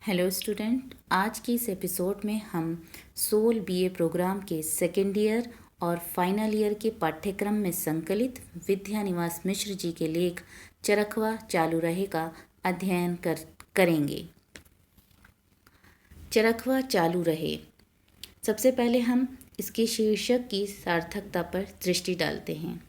Hello student, आज के इस एपिसोड में हम सोल बीए प्रोग्राम के सेकेंड ईयर और फाइनल ईयर के पाठ्यक्रम में संकलित विद्यानिवास मिश्र जी के लेख चरखवा चालू रहे का अध्ययन करेंगे। चरखवा चालू रहे। सबसे पहले हम इसके शीर्षक की सार्थकता पर दृष्टि डालते हैं।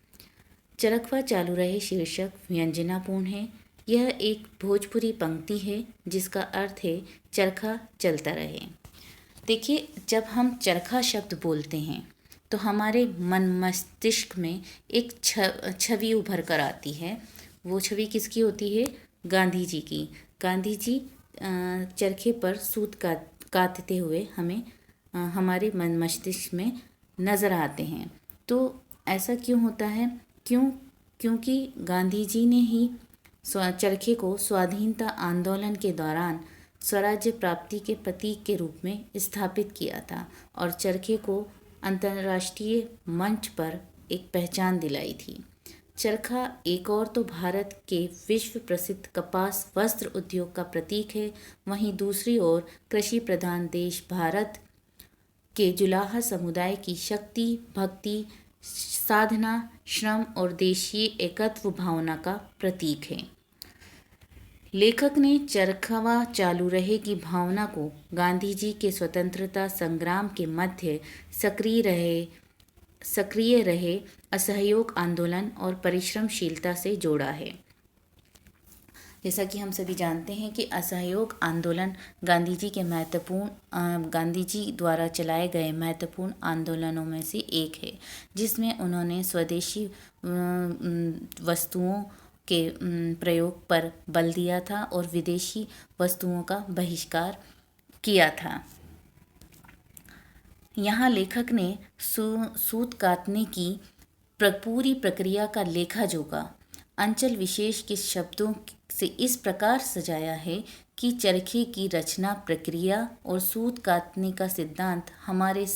चरखवा चालू रहे शीर्षक व्यंजनापूर्ण है। यह एक भोजपुरी पंक्ति है जिसका अर्थ है चरखा चलता रहे। देखिए, जब हम चरखा शब्द बोलते हैं तो हमारे मन मस्तिष्क में एक छवि उभर कर आती है। वो छवि किसकी होती है? गांधी जी की। गांधी जी चरखे पर सूत काटते हुए हमें हमारे मन मस्तिष्क में नज़र आते हैं। तो ऐसा क्यों होता है? क्योंकि गांधी जी ने ही चरखे को स्वाधीनता आंदोलन के दौरान स्वराज्य प्राप्ति के प्रतीक के रूप में स्थापित किया था और चरखे को अंतर्राष्ट्रीय मंच पर एक पहचान दिलाई थी। चरखा एक और तो भारत के विश्व प्रसिद्ध कपास वस्त्र उद्योग का प्रतीक है, वहीं दूसरी ओर कृषि प्रधान देश भारत के जुलाहा समुदाय की शक्ति, भक्ति, साधना, श्रम और देशीय एकत्व भावना का प्रतीक है। लेखक ने चरखवा चालू रहे की भावना को गांधी जी के स्वतंत्रता संग्राम के मध्य सक्रिय रहे असहयोग आंदोलन और परिश्रमशीलता से जोड़ा है। जैसा कि हम सभी जानते हैं कि असहयोग आंदोलन गांधी जी द्वारा चलाए गए महत्वपूर्ण आंदोलनों में से एक है, जिसमें उन्होंने स्वदेशी वस्तुओं के प्रयोग पर बल दिया था और विदेशी वस्तुओं का बहिष्कार किया था। यहाँ लेखक ने सूत काटने की पूरी प्रक्रिया का लेखा जोखा अंचल विशेष के शब्दों से इस प्रकार सजाया है कि चरखे की रचना प्रक्रिया और सूत काटने का सिद्धांत हमारे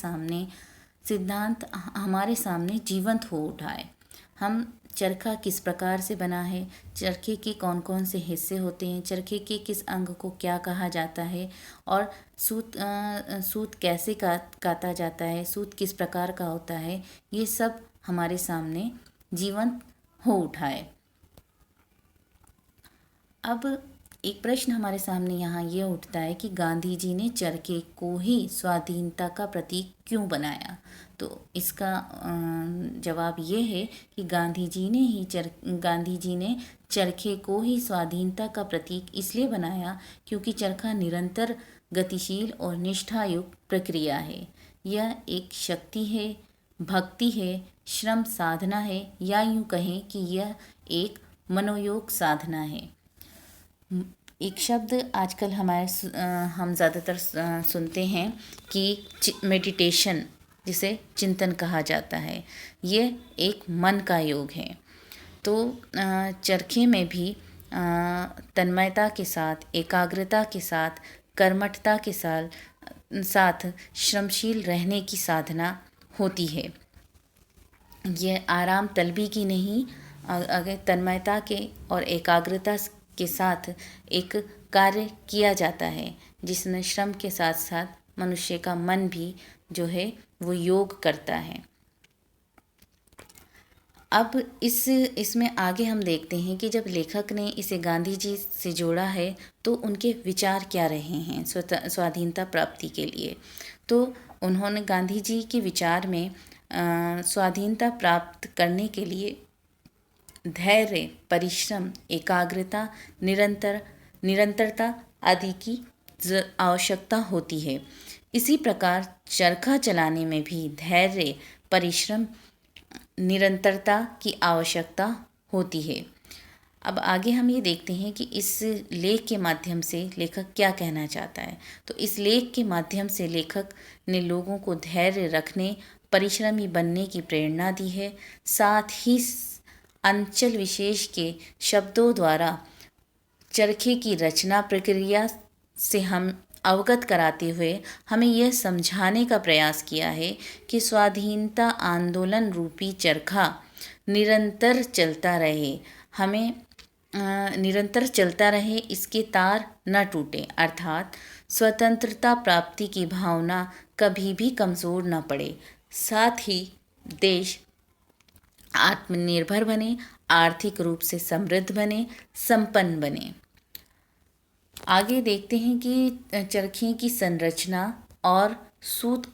सामने जीवंत हो उठा है। हम चरखा किस प्रकार से बना है, चरखे के कौन कौन से हिस्से होते हैं, चरखे के किस अंग को क्या कहा जाता है और सूत कैसे काटा जाता है, सूत किस प्रकार का होता है, ये सब हमारे सामने जीवंत हो उठा है। अब एक प्रश्न हमारे सामने यहाँ ये उठता है कि गांधी जी ने चरखे को ही स्वाधीनता का प्रतीक क्यों बनाया? तो इसका जवाब ये है कि गांधी जी ने चरखे को ही स्वाधीनता का प्रतीक इसलिए बनाया क्योंकि चरखा निरंतर गतिशील और निष्ठायुक्त प्रक्रिया है। यह एक शक्ति है, भक्ति है, श्रम साधना है, या यूँ कहें कि यह एक मनोयोग साधना है। एक शब्द आजकल हम ज़्यादातर सुनते हैं कि मेडिटेशन, जिसे चिंतन कहा जाता है, ये एक मन का योग है। तो चरखे में भी तन्मयता के साथ, एकाग्रता के साथ, कर्मठता के साथ श्रमशील रहने की साधना होती है। ये आराम तलबी की नहीं, अगर तन्मयता के और एकाग्रता के साथ एक कार्य किया जाता है जिसमें श्रम के साथ साथ मनुष्य का मन भी जो है वो योग करता है। अब इसमें आगे हम देखते हैं कि जब लेखक ने इसे गांधी जी से जोड़ा है तो उनके विचार क्या रहे हैं स्वाधीनता प्राप्ति के लिए। तो उन्होंने गांधी जी के विचार में स्वाधीनता प्राप्त करने के लिए धैर्य, परिश्रम, एकाग्रता, निरंतरता आदि की आवश्यकता होती है। इसी प्रकार चरखा चलाने में भी धैर्य, परिश्रम, निरंतरता की आवश्यकता होती है। अब आगे हम ये देखते हैं कि इस लेख के माध्यम से लेखक क्या कहना चाहता है। तो इस लेख के माध्यम से लेखक ने लोगों को धैर्य रखने, परिश्रमी बनने की प्रेरणा दी है। साथ ही अंचल विशेष के शब्दों द्वारा चरखे की रचना प्रक्रिया से हम अवगत कराते हुए हमें यह समझाने का प्रयास किया है कि स्वाधीनता आंदोलन रूपी चरखा निरंतर चलता रहे। हमें निरंतर चलता रहे, इसके तार न टूटे, अर्थात स्वतंत्रता प्राप्ति की भावना कभी भी कमज़ोर न पड़े। साथ ही देश आत्मनिर्भर बने, आर्थिक रूप से समृद्ध बने, संपन्न बने। आगे देखते हैं कि चरखे की संरचना और सूत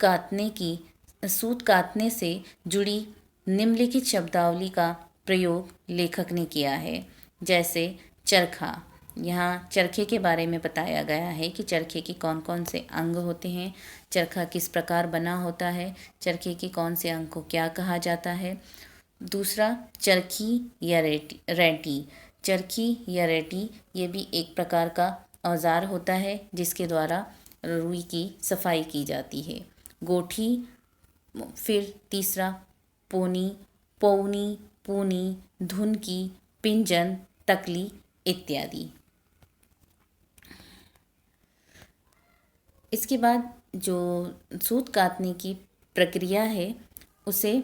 काटने से जुड़ी निम्नलिखित शब्दावली का प्रयोग लेखक ने किया है। जैसे चरखा, यहाँ चरखे के बारे में बताया गया है कि चरखे के कौन कौन से अंग होते हैं, चरखा किस प्रकार बना होता है, चरखे के कौन से अंग को क्या कहा जाता है। दूसरा, चरखी या रेटी। चरखी या रेटी ये भी एक प्रकार का औजार होता है जिसके द्वारा रुई की सफाई की जाती है। गोठी, फिर तीसरा पोनी, पौनी, पूनी, धुनकी, पिंजन, तकली इत्यादि। इसके बाद जो सूत काटने की प्रक्रिया है उसे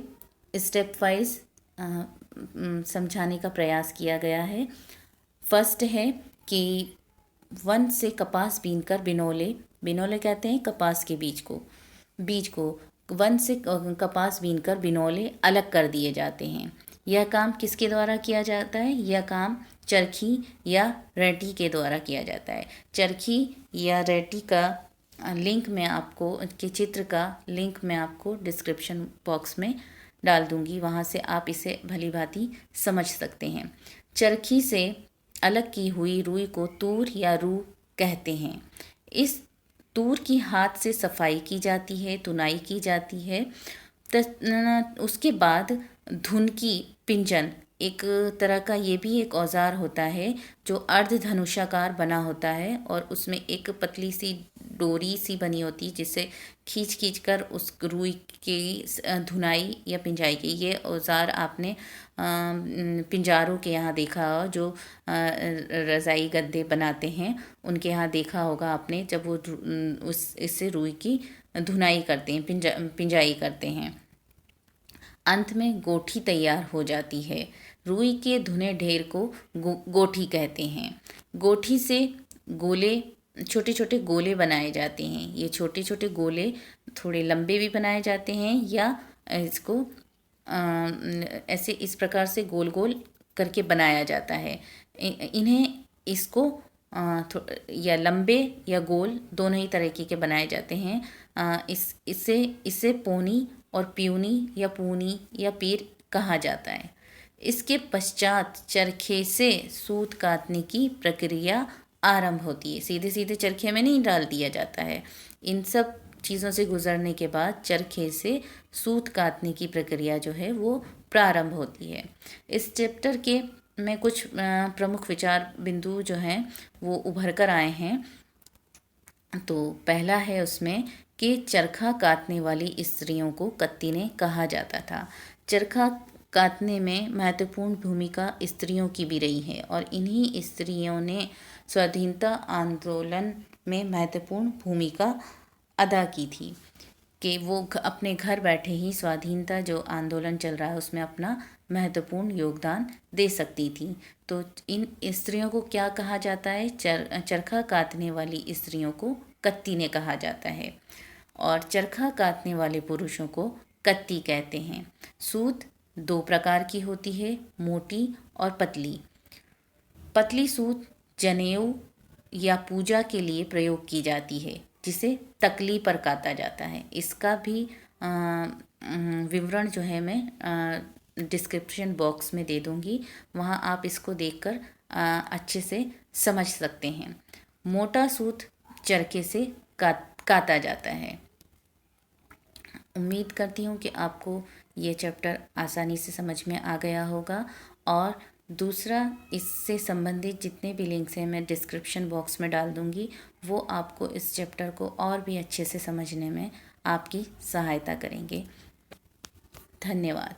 स्टेप वाइज समझाने का प्रयास किया गया है। फर्स्ट है कि वन से कपास बीनकर बिनोले कहते हैं कपास के बीज को वन से कपास बीनकर बिनोले अलग कर दिए जाते हैं। यह काम किसके द्वारा किया जाता है? यह काम चरखी या रेटी के द्वारा किया जाता है। चरखी या रेटी का लिंक मैं आपको के चित्र का लिंक मैं आपको डिस्क्रिप्शन बॉक्स में डाल दूंगी, वहाँ से आप इसे भली भांति समझ सकते हैं। चरखी से अलग की हुई रुई को तूर या रू कहते हैं। इस तूर की हाथ से सफाई की जाती है, तुनाई की जाती है। उसके बाद धुनकी, पिंजन एक तरह का ये भी एक औजार होता है जो अर्धधनुषाकार बना होता है और उसमें एक पतली सी डोरी सी बनी होती है जिससे खींच कर उस रुई की धुनाई या पिंजाई की। ये औजार आपने पिंजारों के यहाँ देखा हो, जो रज़ाई गद्दे बनाते हैं उनके यहाँ देखा होगा आपने, जब वो इससे रुई की धुनाई करते हैं, पिंजाई करते हैं। अंत में गोठी तैयार हो जाती है। रुई के धुने ढेर को गोठी कहते हैं। गोठी से छोटे छोटे गोले बनाए जाते हैं। ये छोटे छोटे गोले थोड़े लंबे भी बनाए जाते हैं या इसको ऐसे इस प्रकार से गोल गोल करके बनाया जाता है। इसको या लंबे या गोल दोनों ही तरीके के बनाए जाते हैं। इससे पोनी और प्यूनी या पूनी या पीर कहा जाता है। इसके पश्चात चरखे से सूत काटने की प्रक्रिया आरंभ होती है। सीधे सीधे चरखे में नहीं डाल दिया जाता है। इन सब चीज़ों से गुजरने के बाद चरखे से सूत काटने की प्रक्रिया जो है वो प्रारंभ होती है। इस चैप्टर के में कुछ प्रमुख विचार बिंदु जो हैं वो उभर कर आए हैं। तो पहला है उसमें कि चरखा काटने वाली स्त्रियों को कत्तिनें कहा जाता था। चरखा काटने में महत्वपूर्ण भूमिका स्त्रियों की भी रही है और इन्हीं स्त्रियों ने स्वाधीनता आंदोलन में महत्वपूर्ण भूमिका अदा की थी कि वो अपने घर बैठे ही स्वाधीनता जो आंदोलन चल रहा है उसमें अपना महत्वपूर्ण योगदान दे सकती थी। तो इन स्त्रियों को क्या कहा जाता है? चरखा काटने वाली स्त्रियों को कत्तिनें कहा जाता है और चरखा काटने वाले पुरुषों को कत्ती कहते हैं। सूत दो प्रकार की होती है, मोटी और पतली। पतली सूत जनेऊ या पूजा के लिए प्रयोग की जाती है जिसे तकली पर काटा जाता है। इसका भी विवरण जो है मैं डिस्क्रिप्शन बॉक्स में दे दूंगी, वहाँ आप इसको देखकर अच्छे से समझ सकते हैं। मोटा सूत चरखे से काटा जाता है। उम्मीद करती हूँ कि आपको ये चैप्टर आसानी से समझ में आ गया होगा और दूसरा इससे संबंधित जितने भी लिंक्स हैं मैं डिस्क्रिप्शन बॉक्स में डाल दूँगी, वो आपको इस चैप्टर को और भी अच्छे से समझने में आपकी सहायता करेंगे। धन्यवाद।